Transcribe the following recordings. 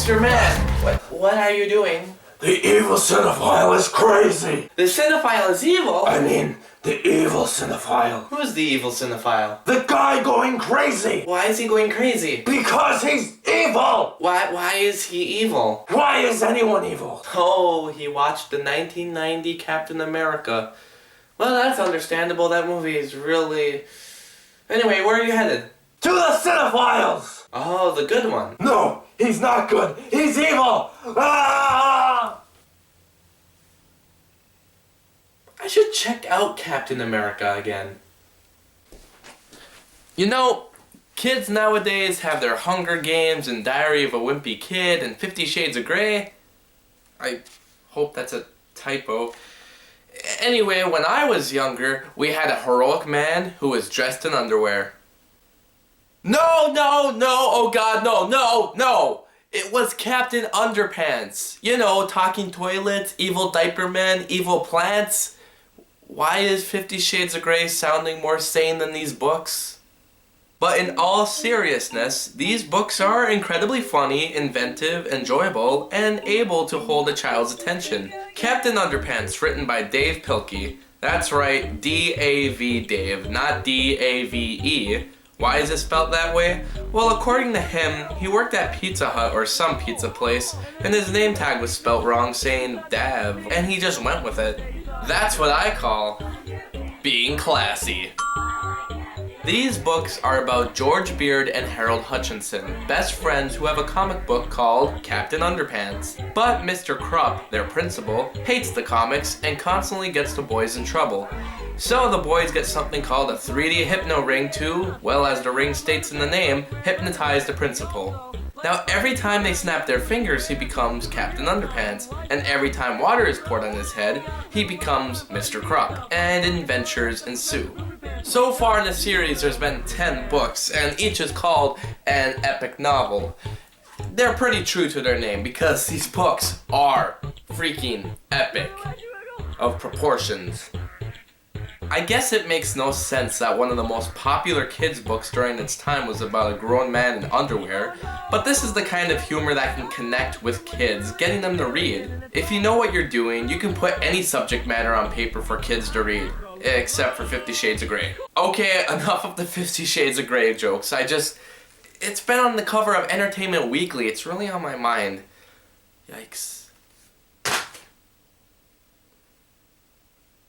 Mr. Man, what are you doing? The evil cinephile is crazy! The cinephile is evil? I mean, the evil cinephile. Who's the evil cinephile? The guy going crazy! Why is he going crazy? Because he's evil! Why is he evil? Why is anyone evil? Oh, he watched the 1990 Captain America. Well, that's understandable. That movie is really... Anyway, where are you headed? To the cinephiles! Oh, the good one. No, he's not good. He's evil! Ah! I should check out Captain America again. You know, kids nowadays have their Hunger Games and Diary of a Wimpy Kid and 50 Shades of Grey. I hope that's a typo. Anyway, when I was younger, we had a heroic man who was dressed in underwear. No, oh God, no! It was Captain Underpants. You know, talking toilets, evil diaper men, evil plants. Why is 50 Shades of Grey sounding more sane than these books? But in all seriousness, these books are incredibly funny, inventive, enjoyable, and able to hold a child's attention. Captain Underpants, written by Dave Pilkey. That's right, D-A-V Dave, not D-A-V-E. Why is it spelled that way? Well, according to him, he worked at Pizza Hut or some pizza place, and his name tag was spelled wrong, saying Dav, and he just went with it. That's what I call being classy. These books are about George Beard and Harold Hutchinson, best friends who have a comic book called Captain Underpants. But Mr. Krupp, their principal, hates the comics and constantly gets the boys in trouble. So the boys get something called a 3D hypno ring to, well, as the ring states in the name, hypnotize the principal. Now every time they snap their fingers, he becomes Captain Underpants, and every time water is poured on his head, he becomes Mr. Krupp, and adventures ensue. So far in the series, there's been 10 books, and each is called an epic novel. They're pretty true to their name, because these books are freaking epic of proportions. I guess it makes no sense that one of the most popular kids' books during its time was about a grown man in underwear, but this is the kind of humor that can connect with kids, getting them to read. If you know what you're doing, you can put any subject matter on paper for kids to read, except for 50 Shades of Grey. Okay, enough of the 50 Shades of Grey jokes. It's been on the cover of Entertainment Weekly. It's really on my mind. Yikes.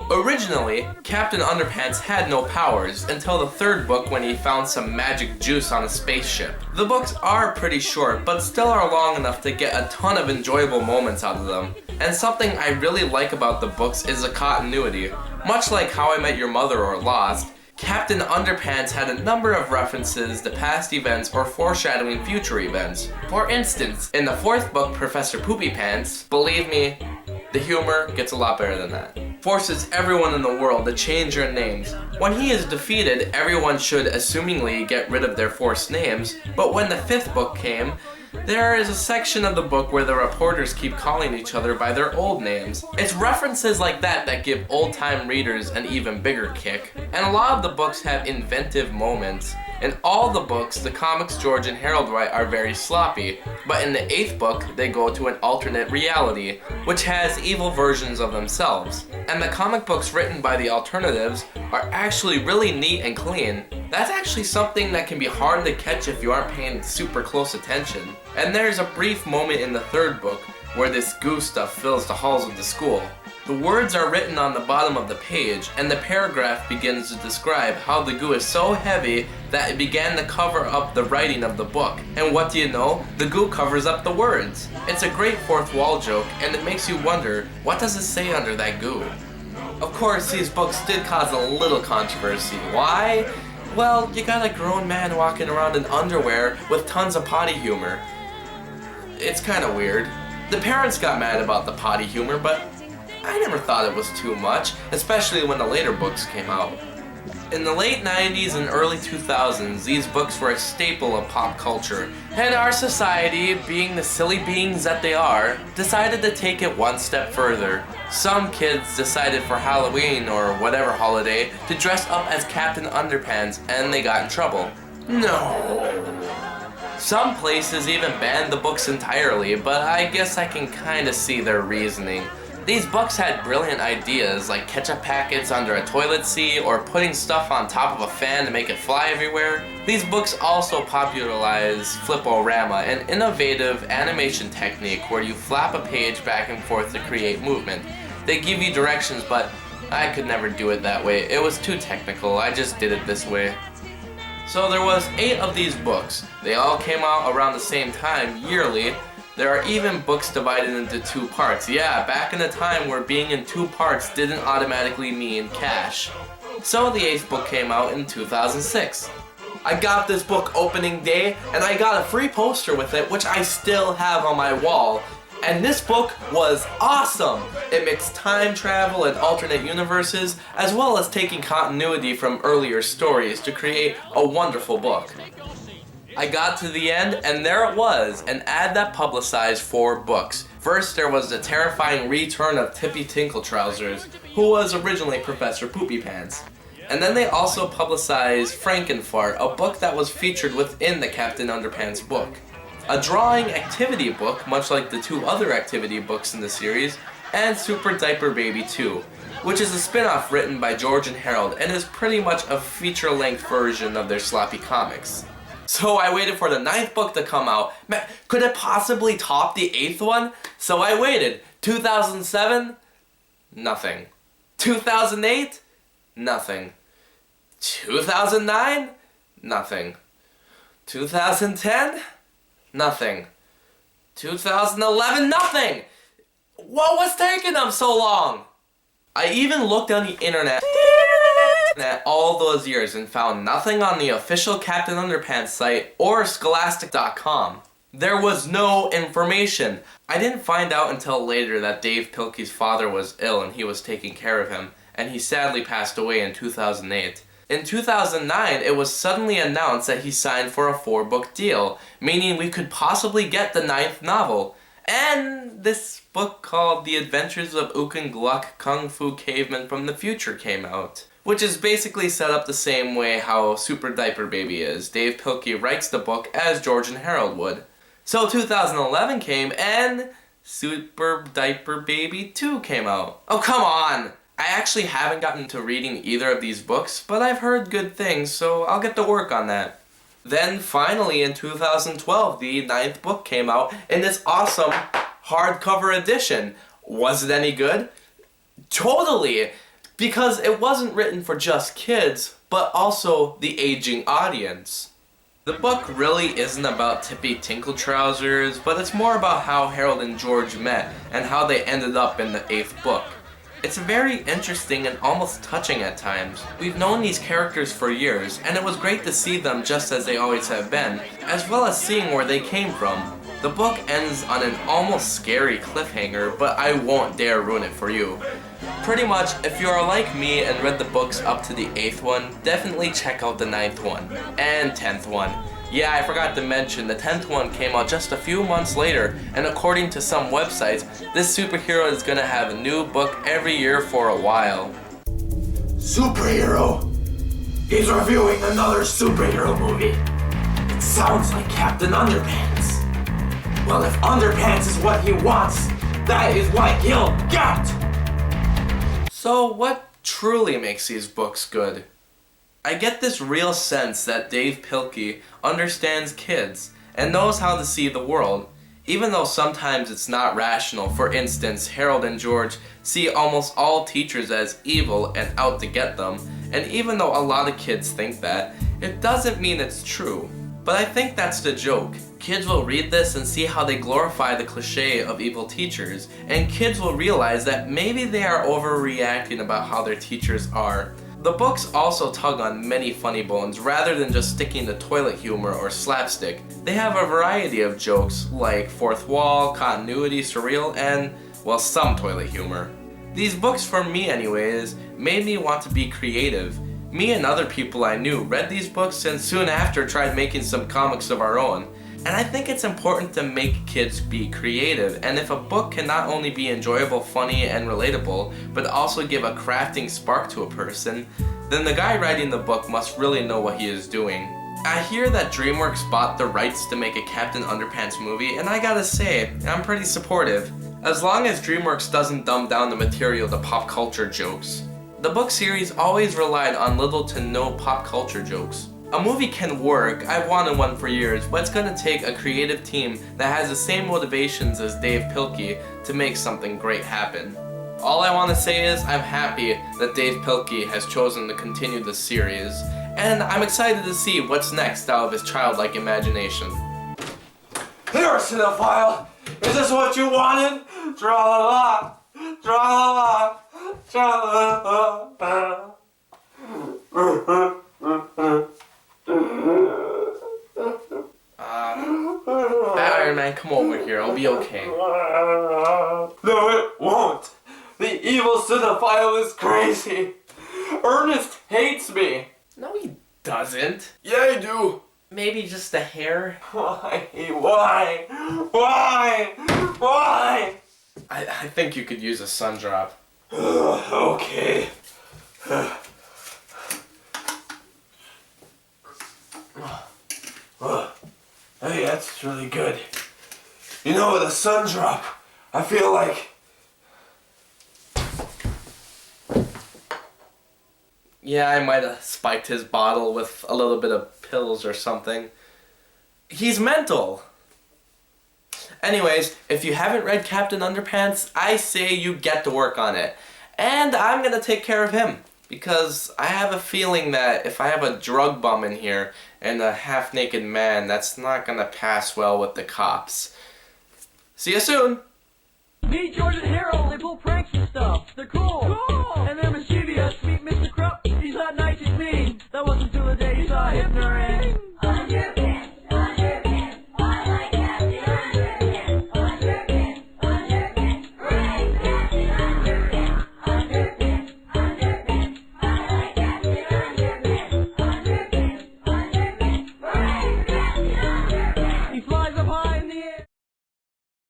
Originally, Captain Underpants had no powers until the third book when he found some magic juice on a spaceship. The books are pretty short, but still are long enough to get a ton of enjoyable moments out of them. And something I really like about the books is the continuity. Much like How I Met Your Mother or Lost, Captain Underpants had a number of references to past events or foreshadowing future events. For instance, in the fourth book, Professor Poopy Pants, believe me, the humor gets a lot better than that. Forces everyone in the world to change their names. When he is defeated, everyone should assumingly get rid of their forced names, but when the fifth book came, there is a section of the book where the reporters keep calling each other by their old names. It's references like that that give old-time readers an even bigger kick. And a lot of the books have inventive moments. In all the books, the comics George and Harold write are very sloppy, but in the eighth book, they go to an alternate reality, which has evil versions of themselves. And the comic books written by the alternatives are actually really neat and clean. That's actually something that can be hard to catch if you aren't paying super close attention. And there's a brief moment in the third book where this goo stuff fills the halls of the school. The words are written on the bottom of the page, and the paragraph begins to describe how the goo is so heavy that it began to cover up the writing of the book. And what do you know? The goo covers up the words. It's a great fourth wall joke, and it makes you wonder, what does it say under that goo? Of course, these books did cause a little controversy. Why? Well, you got a grown man walking around in underwear with tons of potty humor. It's kind of weird. The parents got mad about the potty humor, but I never thought it was too much, especially when the later books came out. In the late 90s and early 2000s, these books were a staple of pop culture, and our society, being the silly beings that they are, decided to take it one step further. Some kids decided for Halloween or whatever holiday to dress up as Captain Underpants, and they got in trouble. No. Some places even banned the books entirely, but I guess I can kinda see their reasoning. These books had brilliant ideas like ketchup packets under a toilet seat or putting stuff on top of a fan to make it fly everywhere. These books also popularized fliporama, an innovative animation technique where you flap a page back and forth to create movement. They give you directions, but I could never do it that way. It was too technical. I just did it this way. So there was 8 of these books. They all came out around the same time, yearly. There are even books divided into 2 parts. Yeah, back in a time where being in 2 parts didn't automatically mean cash. So the 8th book came out in 2006. I got this book opening day, and I got a free poster with it, which I still have on my wall. And this book was awesome! It mixed time travel and alternate universes, as well as taking continuity from earlier stories to create a wonderful book. I got to the end, and there it was, an ad that publicized 4 books. First, there was the terrifying return of Tippy Tinkletrousers, who was originally Professor Poopy Pants. And then they also publicized Frankenfart, a book that was featured within the Captain Underpants book. A drawing activity book, much like the 2 other activity books in the series, and Super Diaper Baby 2, which is a spin-off written by George and Harold and is pretty much a feature-length version of their sloppy comics. So I waited for the 9th book to come out. Man, could it possibly top the 8th one? So I waited. 2007? Nothing. 2008? Nothing. 2009? Nothing. 2010? Nothing. 2011? Nothing! What was taking them so long? I even looked on the internet at all those years and found nothing on the official Captain Underpants site or Scholastic.com. There was no information. I didn't find out until later that Dave Pilkey's father was ill and he was taking care of him, and he sadly passed away in 2008. In 2009, it was suddenly announced that he signed for a 4-book deal, meaning we could possibly get the 9th novel. And this book called The Adventures of Ook and Gluck, Kung Fu Caveman from the Future came out, which is basically set up the same way how Super Diaper Baby is. Dave Pilkey writes the book as George and Harold would. So 2011 came and Super Diaper Baby 2 came out. Oh, come on! I actually haven't gotten to reading either of these books, but I've heard good things, so I'll get to work on that. Then finally in 2012, the 9th book came out in this awesome hardcover edition. Was it any good? Totally! Because it wasn't written for just kids, but also the aging audience. The book really isn't about Tippy Tinkletrousers, but it's more about how Harold and George met and how they ended up in the 8th book. It's very interesting and almost touching at times. We've known these characters for years, and it was great to see them just as they always have been, as well as seeing where they came from. The book ends on an almost scary cliffhanger, but I won't dare ruin it for you. Pretty much, if you are like me and read the books up to the 8th one, definitely check out the 9th one, and 10th one. Yeah, I forgot to mention, the 10th one came out just a few months later, and according to some websites, this superhero is gonna have a new book every year for a while. Superhero! He's reviewing another superhero movie. It sounds like Captain Underpants. Well, if Underpants is what he wants, that is what he'll get! So what truly makes these books good? I get this real sense that Dave Pilkey understands kids and knows how to see the world, even though sometimes it's not rational. For instance, Harold and George see almost all teachers as evil and out to get them, and even though a lot of kids think that, it doesn't mean it's true. But I think that's the joke. Kids will read this and see how they glorify the cliche of evil teachers, and kids will realize that maybe they are overreacting about how their teachers are. The books also tug on many funny bones rather than just sticking to toilet humor or slapstick. They have a variety of jokes like fourth wall, continuity, surreal, and, well, some toilet humor. These books, for me anyways, made me want to be creative. Me and other people I knew read these books and soon after tried making some comics of our own. And I think it's important to make kids be creative, and if a book can not only be enjoyable, funny, and relatable, but also give a crafting spark to a person, then the guy writing the book must really know what he is doing. I hear that DreamWorks bought the rights to make a Captain Underpants movie, and I gotta say, I'm pretty supportive, as long as DreamWorks doesn't dumb down the material to pop culture jokes. The book series always relied on little to no pop culture jokes. A movie can work, I've wanted one for years, but it's gonna take a creative team that has the same motivations as Dave Pilkey to make something great happen. All I want to say is I'm happy that Dave Pilkey has chosen to continue this series, and I'm excited to see what's next out of his childlike imagination. Here, Cinephile! Is this what you wanted? Tra-la-la! Tra-la-la! Tra-la-la! Iron Man, come over here, I'll be okay. No, it won't! The evil Cinephile is crazy! Ernest hates me! No, he doesn't. Yeah, I do! Maybe just a hair? Why? Why? I think you could use a sun drop. Okay. Hey, that's really good. You know, with a sun drop, I feel like... Yeah, I might have spiked his bottle with a little bit of pills or something. He's mental! Anyways, if you haven't read Captain Underpants, I say you get to work on it. And I'm gonna take care of him. Because I have a feeling that if I have a drug bum in here and a half-naked man, that's not gonna pass well with the cops. See you soon! Meet George and Harold, they pull pranks and stuff. They're cool. And they're mischievous.